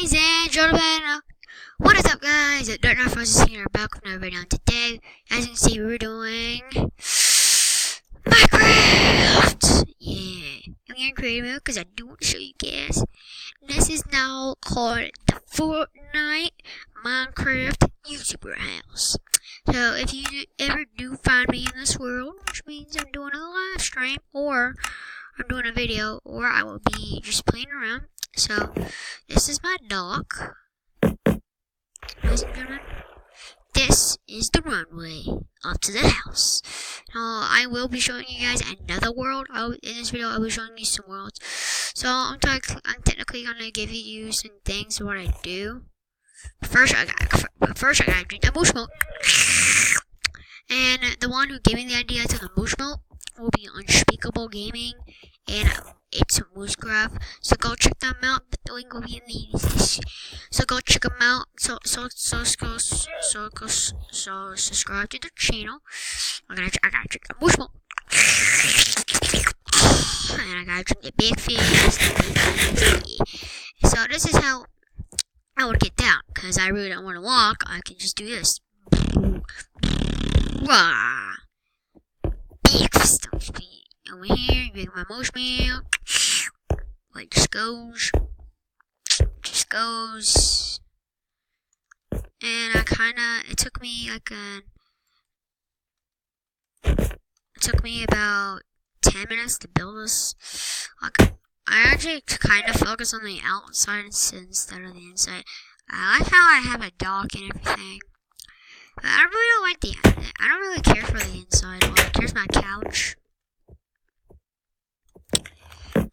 Ladies and gentlemen, what is up, guys? Dark Knight Frost is here, back with another video. Today, as you can see, we're doing Minecraft. Yeah, I'm in creative mode because I do want to show you guys. This is now called the Fortnite Minecraft YouTuber house. So if you ever do find me in this world, which means I'm doing a live stream, or I'm doing a video, or I will be just playing around. So, this is my dock. Ladies and gentlemen, this is the runway up to the house. Now, I will be showing you guys another world. In this video, I will be showing you some worlds. So, I'm technically going to give you some things of what I do. First, I gotta drink the moose milk. And the one who gave me the idea to the moose milk will be Unspeakable Gaming, and it's mincraft. So go check them out. The link will be in the description. So go check them out. So subscribe to the channel. I gotta drink the moose milk, and I gotta drink the big fish. So this is how I would get down, because I really don't want to walk. I can just do this. Big stuff. Over here, you make my moose milk. Like, just goes. And it took me about 10 minutes to build this. I actually kind of focus on the outside instead of the inside. I like how I have a dock and everything. But I really don't like I don't really care for the inside. Like, here's my couch.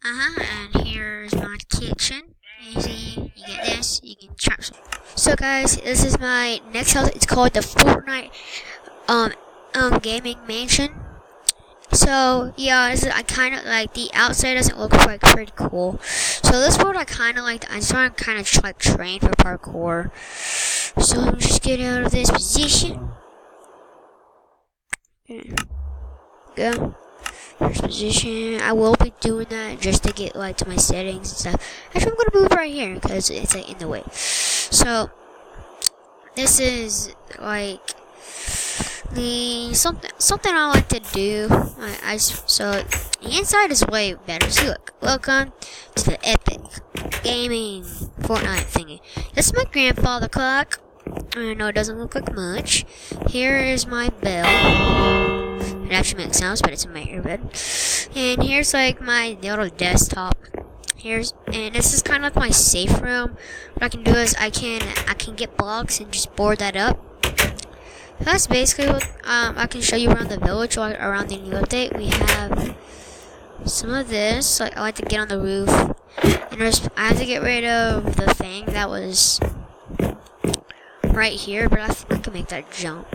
And here's my kitchen. You see, you get this, you can trap some. So guys, this is my next house. It's called the Fortnite gaming mansion. So yeah, I kind of like the outside doesn't look like pretty cool. So this world I kind of like. I just want to kind of like train for parkour. So let me just get out of this position. Go. First position. I will be doing that just to get like to my settings and stuff. Actually, I'm gonna move right here because it's like in the way. So this is like the something I like to do. So the inside is way better. See, look, welcome to the epic gaming Fortnite thingy. This is my grandfather clock. I know it doesn't look like much. Here is my bell. It actually makes sounds, but it's in my earbud. And here's like my little desktop. And this is kind of like my safe room. What I can do is I can get blocks and just board that up. That's basically what I can show you around the village or around the new update. We have some of this. Like, I like to get on the roof, and I have to get rid of the thing that was right here, but I think I can make that jump.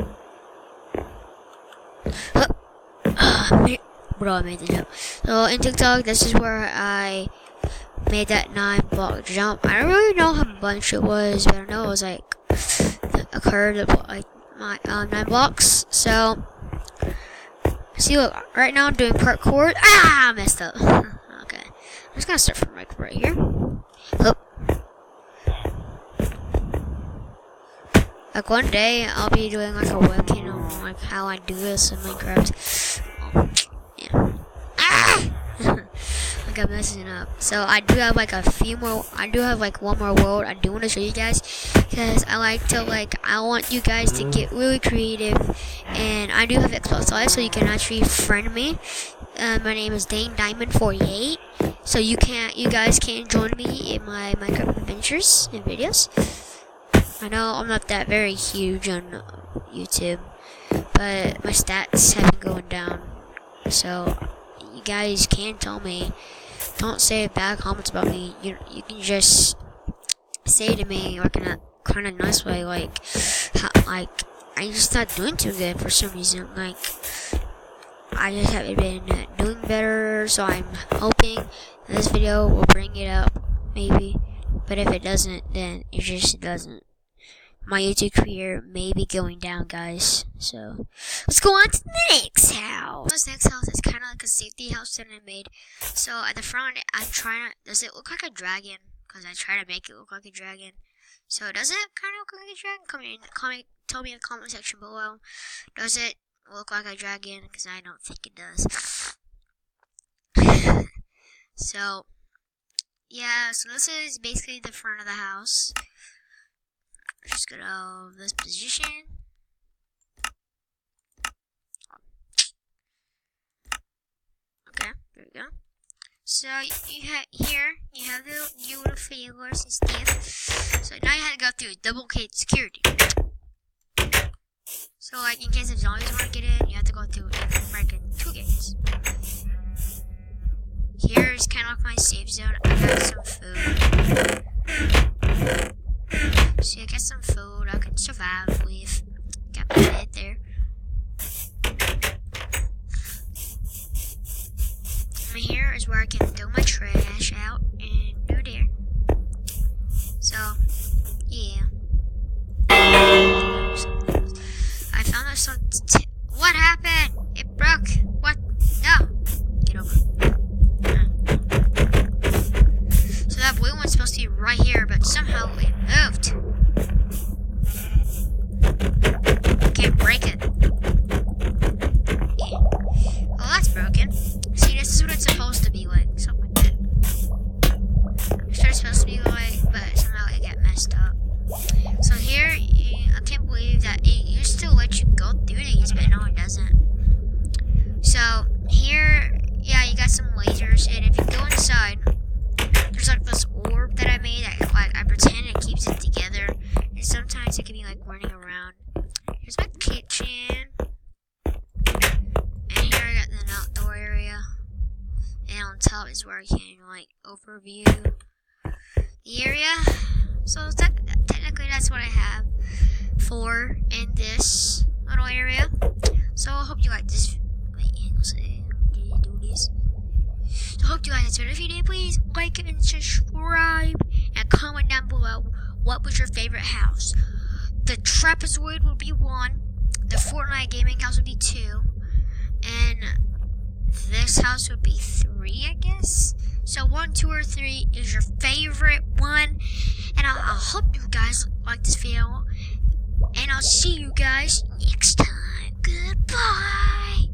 Bro, I made the jump. So in TikTok, this is where I made that 9-block jump. I don't really know how much it was, but I know it was like occurred like my 9 blocks. So see, look, right now I'm doing parkour. I messed up. Okay, I'm just gonna start from right here. Like one day I'll be doing like a webcam on like how I do this in Minecraft. Yeah. Like I'm messing up. So I do have like one more world I do want to show you guys, because I want you guys to get really creative, and I do have Xbox Live, so you can actually friend me. My name is DaneDiamond48, so you guys can join me in my Minecraft adventures and videos. I know I'm not that very huge on YouTube, but my stats have been going down. So you guys can tell me. Don't say bad comments about me. You can just say to me like in a kind of nice way, like I'm just not doing too good for some reason. Like I just haven't been doing better. So I'm hoping this video will bring it up, maybe. But if it doesn't, then it just doesn't. My YouTube career may be going down, guys. So let's go on to the next house. This next house is kind of like a safety house that I made. So at the front, does it look like a dragon? because I try to make it look like a dragon. So does it kind of look like a dragon? Tell me in the comment section below. Does it look like a dragon? Because I don't think it does. So yeah, so this is basically the front of the house. Just go to this position. Okay, there we go. So you have the little failures and stuff. So now you have to go through double gate security. So like in case of zombies want to get in, you have to go through freaking 2 gates. Here is kind of like my safe zone. I got some food. So I got some food I can survive with. Got my bed there. And here is where I can throw my trash out and do there. So, yeah. I found that some. What happened? It broke. What? No. Get over. So that blue one's supposed to be right here, but somehow it moved. I can't break it. Yeah. Well, that's broken. See, this is what it's supposed to be like. Something like that. That's what it's supposed to be like, but somehow it got messed up. So here, I can't believe that it used to let you go through these, but no, it doesn't. So here, yeah, you got some lasers, and if you go inside, there's like this orb that I made that like I pretend it keeps it together, and sometimes it can be like running around. Here's my kitchen, and here I got the outdoor area, and on top is where I can like overview the area. So technically that's what I have for in this little area. So I hope you like this. Wait, let's see. Do this. So I hope you like this video. If you did, please like and subscribe and comment down below what was your favorite house. The trapezoid will be 1, the Fortnite gaming house would be 2, and this house would be 3, I guess. So 1, 2, or 3 is your favorite one, and I hope you guys like this video, and I'll see you guys next time. Goodbye.